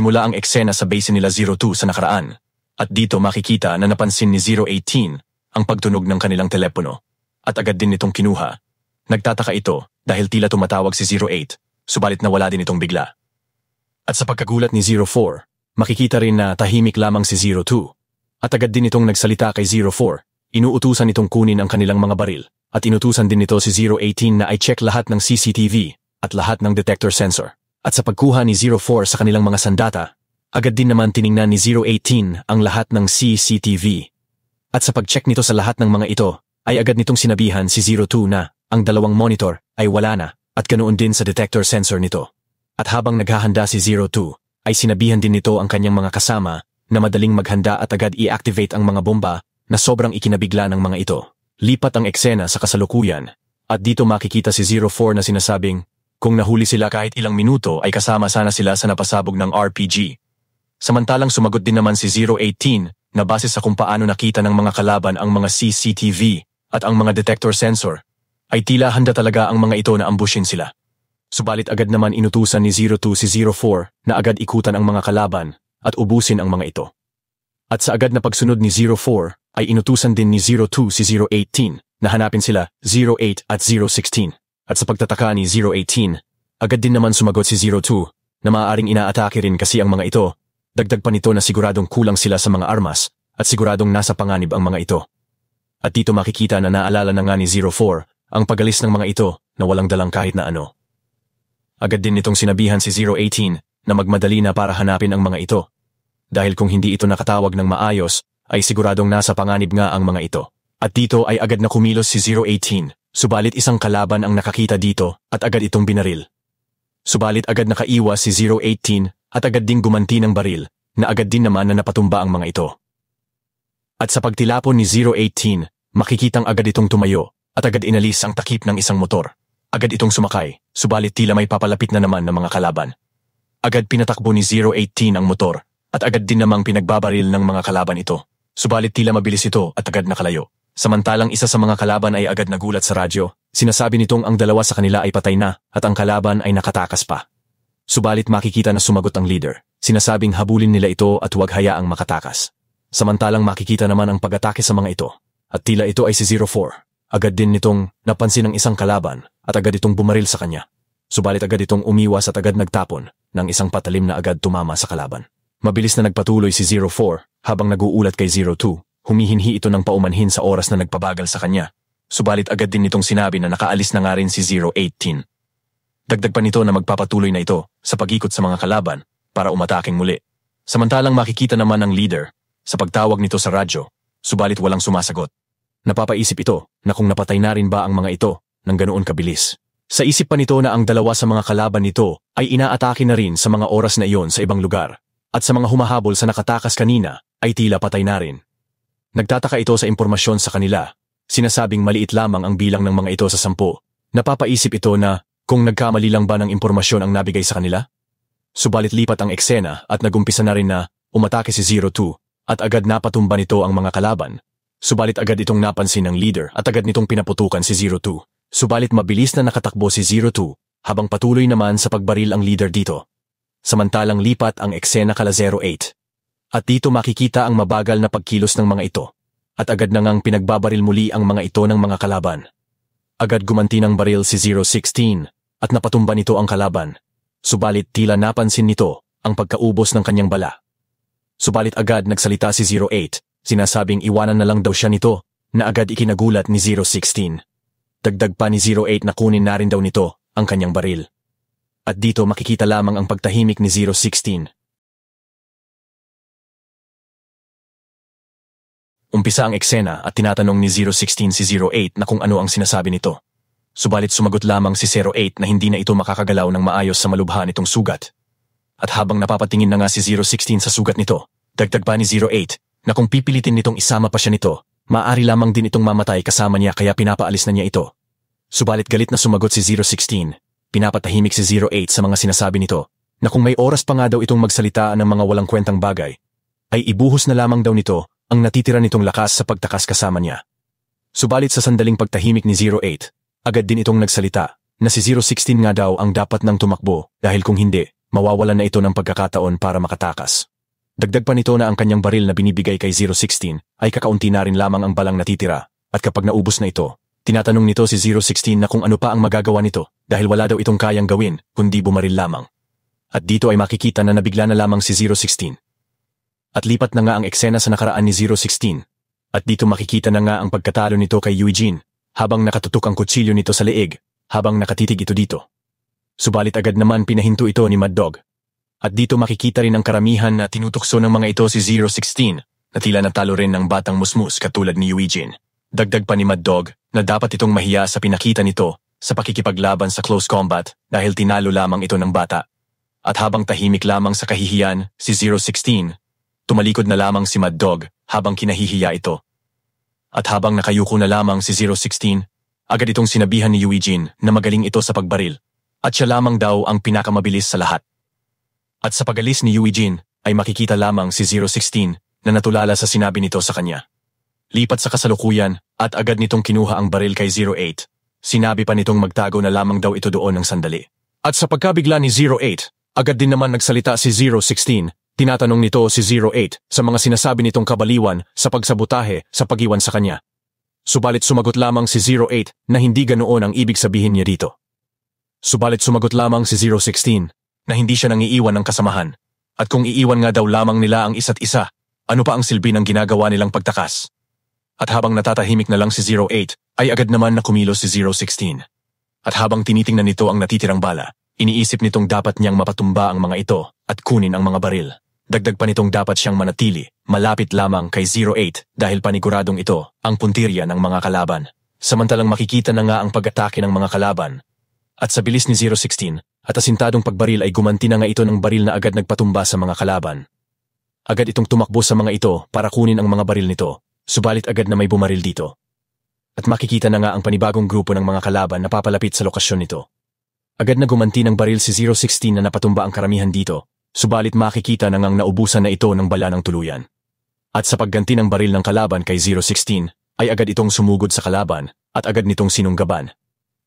Nagsimula ang eksena sa base nila 02 sa nakaraan. At dito makikita na napansin ni 018 ang pagtunog ng kanilang telepono. At agad din nitong kinuha. Nagtataka ito dahil tila tumatawag si 08, subalit nawala din itong bigla. At sa pagkagulat ni 04, makikita rin na tahimik lamang si 02. At agad din itong nagsalita kay 04. Inuutusan itong kunin ang kanilang mga baril. At inutusan din nito si 018 na i-check lahat ng CCTV at lahat ng detector sensor. At sa pagkuha ni 04 sa kanilang mga sandata, agad din naman tiningnan ni 018 ang lahat ng CCTV. At sa pag-check nito sa lahat ng mga ito, ay agad nitong sinabihan si 02 na ang dalawang monitor ay wala na at ganoon din sa detector sensor nito. At habang naghahanda si 02, ay sinabihan din nito ang kanyang mga kasama na madaling maghanda at agad i-activate ang mga bomba na sobrang ikinabigla ng mga ito. Lipat ang eksena sa kasalukuyan at dito makikita si 04 na sinasabing kung nahuli sila kahit ilang minuto ay kasama sana sila sa napasabog ng RPG. Samantalang sumagot din naman si 018 na base sa kung paano nakita ng mga kalaban ang mga CCTV at ang mga detector sensor, ay tila handa talaga ang mga ito na ambushin sila. Subalit agad naman inutusan ni 02 si 04 na agad ikutan ang mga kalaban at ubusin ang mga ito. At sa agad na pagsunod ni 04 ay inutusan din ni 02 si 018 na hanapin sila 08 at 016. At sa pagtataka ni 018, agad din naman sumagot si 02 na maaaring inaatake rin kasi ang mga ito. Dagdag pa nito na siguradong kulang sila sa mga armas at siguradong nasa panganib ang mga ito. At dito makikita na naalala na nga ni 04 ang pagalis ng mga ito na walang dalang kahit na ano. Agad din nitong sinabihan si 018 na magmadali na para hanapin ang mga ito. Dahil kung hindi ito nakatawag ng maayos, ay siguradong nasa panganib nga ang mga ito. At dito ay agad na kumilos si 018, subalit isang kalaban ang nakakita dito at agad itong binaril. Subalit agad nakaiwas si 018 at agad ding gumanti ng baril na agad din naman na napatumba ang mga ito. At sa pagtilapon ni 018, makikitang agad itong tumayo at agad inalis ang takip ng isang motor. Agad itong sumakay, subalit tila may papalapit na naman ng mga kalaban. Agad pinatakbo ni 018 ang motor at agad din namang pinagbabaril ng mga kalaban ito. Subalit tila mabilis ito at agad nakalayo. Samantalang isa sa mga kalaban ay agad nagulat sa radyo. Sinasabi nitong ang dalawa sa kanila ay patay na at ang kalaban ay nakatakas pa. Subalit makikita na sumagot ang leader. Sinasabing habulin nila ito at huwag hayaang makatakas. Samantalang makikita naman ang pag-atake sa mga ito. At tila ito ay si 04. Agad din nitong napansin ng isang kalaban at agad itong bumaril sa kanya. Subalit agad itong umiwas at agad nagtapon ng isang patalim na agad tumama sa kalaban. Mabilis na nagpatuloy si 04 habang naguulat kay 02. Humihinhi ito ng paumanhin sa oras na nagpabagal sa kanya. Subalit agad din nitong sinabi na nakaalis na nga rin si 018. Dagdag pa nito na magpapatuloy na ito sa pag-ikot sa mga kalaban para umataking muli. Samantalang makikita naman ng leader sa pagtawag nito sa radyo, subalit walang sumasagot. Napapaisip ito na kung napatay na rin ba ang mga ito ng ganoon kabilis. Sa isip pa nito na ang dalawa sa mga kalaban nito ay inaatake na rin sa mga oras na iyon sa ibang lugar at sa mga humahabol sa nakatakas kanina ay tila patay na rin. Nagtataka ito sa impormasyon sa kanila. Sinasabing maliit lamang ang bilang ng mga ito sa 10. Napapaisip ito na kung nagkamali lang ba ng impormasyon ang nabigay sa kanila? Subalit lipat ang eksena at nagumpisa na rin na umatake si 02 at agad napatumba nito ang mga kalaban. Subalit agad itong napansin ng leader at agad nitong pinaputukan si 02. Subalit mabilis na nakatakbo si 02 habang patuloy naman sa pagbaril ang leader dito. Samantalang lipat ang eksena kala 08. At dito makikita ang mabagal na pagkilos ng mga ito. At agad na ngang pinagbabaril muli ang mga ito ng mga kalaban. Agad gumanti ng baril si 016 at napatumba nito ang kalaban. Subalit tila napansin nito ang pagkaubos ng kanyang bala. Subalit agad nagsalita si 08. Sinasabing iwanan na lang daw siya nito na agad ikinagulat ni 016. Dagdag pa ni 08 na kunin na rin daw nito ang kanyang baril. At dito makikita lamang ang pagtahimik ni 016. Umpisa ang eksena at tinatanong ni 016 si 08 na kung ano ang sinasabi nito. Subalit sumagot lamang si 08 na hindi na ito makakagalaw ng maayos sa malubha nitong sugat. At habang napapatingin na nga si 016 sa sugat nito, dagdag pa ni 08 na kung pipilitin nitong isama pa siya nito, maaari lamang din itong mamatay kasama niya kaya pinapaalis na niya ito. Subalit galit na sumagot si 016, pinapatahimik si 08 sa mga sinasabi nito na kung may oras pa nga daw itong magsalita ng mga walang kwentang bagay, ay ibuhos na lamang daw nito ang natitira nitong lakas sa pagtakas kasama niya. Subalit sa sandaling pagtahimik ni 08, agad din itong nagsalita na si 016 nga daw ang dapat nang tumakbo dahil kung hindi, mawawalan na ito ng pagkakataon para makatakas. Dagdag pa nito na ang kanyang baril na binibigay kay 016 ay kakaunti na rin lamang ang balang natitira at kapag naubos na ito, tinatanong nito si 016 na kung ano pa ang magagawa nito dahil wala daw itong kayang gawin kundi bumaril lamang. At dito ay makikita na nabigla na lamang si 016. At lipat na nga ang eksena sa nakaraan ni 016. At dito makikita na nga ang pagkatalo nito kay Eugene habang nakatutok ang kutsilyo nito sa leeg habang nakatitig ito dito. Subalit agad naman pinahinto ito ni Mad Dog. At dito makikita rin ang karamihan na tinutukso ng mga ito si 016 na tila natalo rin ng batang musmus katulad ni Eugene. Dagdag pa ni Mad Dog na dapat itong mahiya sa pinakita nito sa pakikipaglaban sa close combat dahil tinalo lamang ito ng bata. At habang tahimik lamang sa kahihiyan si 016, tumalikod na lamang si Mad Dog habang kinahihiya ito. At habang nakayuko na lamang si 016, agad itong sinabihan ni Eugene na magaling ito sa pagbaril at siya lamang daw ang pinakamabilis sa lahat. At sa pagalis ni Eugene ay makikita lamang si 016 na natulala sa sinabi nito sa kanya. Lipat sa kasalukuyan at agad nitong kinuha ang baril kay 08. Sinabi pa nitong magtago na lamang daw ito doon ng sandali. At sa pagkabigla ni 08, agad din naman nagsalita si 016. Tinatanong nito si 08 sa mga sinasabi nitong kabaliwan sa pagsabutahe sa pagiwan sa kanya. Subalit sumagot lamang si 08 na hindi ganoon ang ibig sabihin niya dito. Subalit sumagot lamang si 016 na hindi siya nang iiwan ng kasamahan. At kung iiwan nga daw lamang nila ang isa't isa, ano pa ang silbi ng ginagawa nilang pagtakas? At habang natatahimik na lang si 08, ay agad naman na kumilos si 016. At habang tinitingnan nito ang natitirang bala, iniisip nitong dapat niyang mapatumba ang mga ito at kunin ang mga baril. Dagdag pa nitong dapat siyang manatili, malapit lamang kay 08 dahil paniguradong ito ang puntirya ng mga kalaban. Samantalang makikita na nga ang pag-atake ng mga kalaban. At sa bilis ni 016, at asintadong pagbaril ay gumanti na nga ito ng baril na agad nagpatumba sa mga kalaban. Agad itong tumakbo sa mga ito para kunin ang mga baril nito, subalit agad na may bumaril dito. At makikita na nga ang panibagong grupo ng mga kalaban na papalapit sa lokasyon nito. Agad na gumanti ng baril si 016 na napatumba ang karamihan dito, subalit makikita na ngang naubusan na ito ng bala ng tuluyan. At sa pagganti ng baril ng kalaban kay 016, ay agad itong sumugod sa kalaban at agad nitong sinunggaban.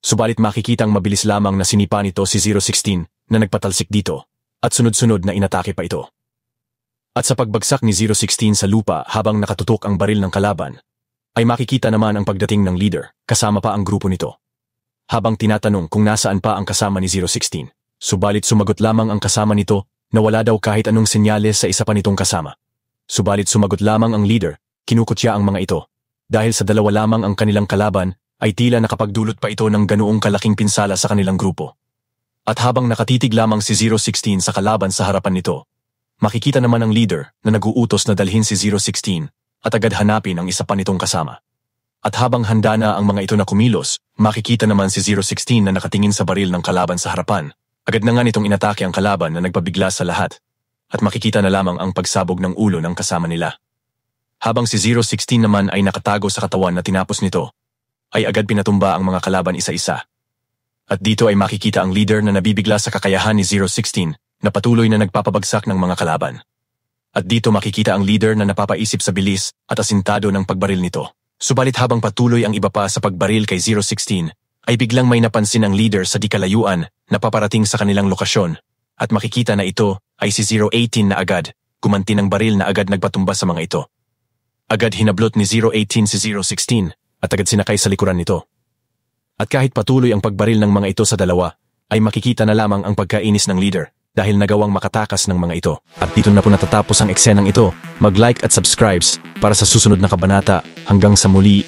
Subalit makikitang mabilis lamang na sinipa nito si 016 na nagpatalsik dito at sunod-sunod na inatake pa ito. At sa pagbagsak ni 016 sa lupa habang nakatutok ang baril ng kalaban, ay makikita naman ang pagdating ng leader kasama pa ang grupo nito. Habang tinatanong kung nasaan pa ang kasama ni 016, subalit sumagot lamang ang kasama nito na wala daw kahit anong senyales sa isa pa nitong kasama. Subalit sumagot lamang ang leader, kinukutya ang mga ito. Dahil sa dalawa lamang ang kanilang kalaban, ay tila nakapagdulot pa ito ng ganoong kalaking pinsala sa kanilang grupo. At habang nakatitig lamang si 016 sa kalaban sa harapan nito, makikita naman ang leader na naguutos na dalhin si 016 at agad hanapin ang isa pa nitong kasama. At habang handa na ang mga ito na kumilos, makikita naman si 016 na nakatingin sa baril ng kalaban sa harapan. Agad na nga nitong inatake ang kalaban na nagpabigla sa lahat at makikita na lamang ang pagsabog ng ulo ng kasama nila. Habang si 016 naman ay nakatago sa katawan na tinapos nito, ay agad pinatumba ang mga kalaban isa-isa. At dito ay makikita ang leader na nabibigla sa kakayahan ni 016 na patuloy na nagpapabagsak ng mga kalaban. At dito makikita ang leader na napapaisip sa bilis at asintado ng pagbaril nito. Subalit habang patuloy ang iba pa sa pagbaril kay 016, ay biglang may napansin ang leader sa di kalayuan na paparating sa kanilang lokasyon. At makikita na ito ay si 018 na agad, gumanti ng baril na agad nagpatumba sa mga ito. Agad hinablot ni 018 si 016 at agad sinakay sa likuran nito. At kahit patuloy ang pagbaril ng mga ito sa dalawa, ay makikita na lamang ang pagkainis ng leader dahil nagawang makatakas ng mga ito. At dito na po natatapos ang eksenang ito. Mag-like at subscribe para sa susunod na kabanata. Hanggang sa muli.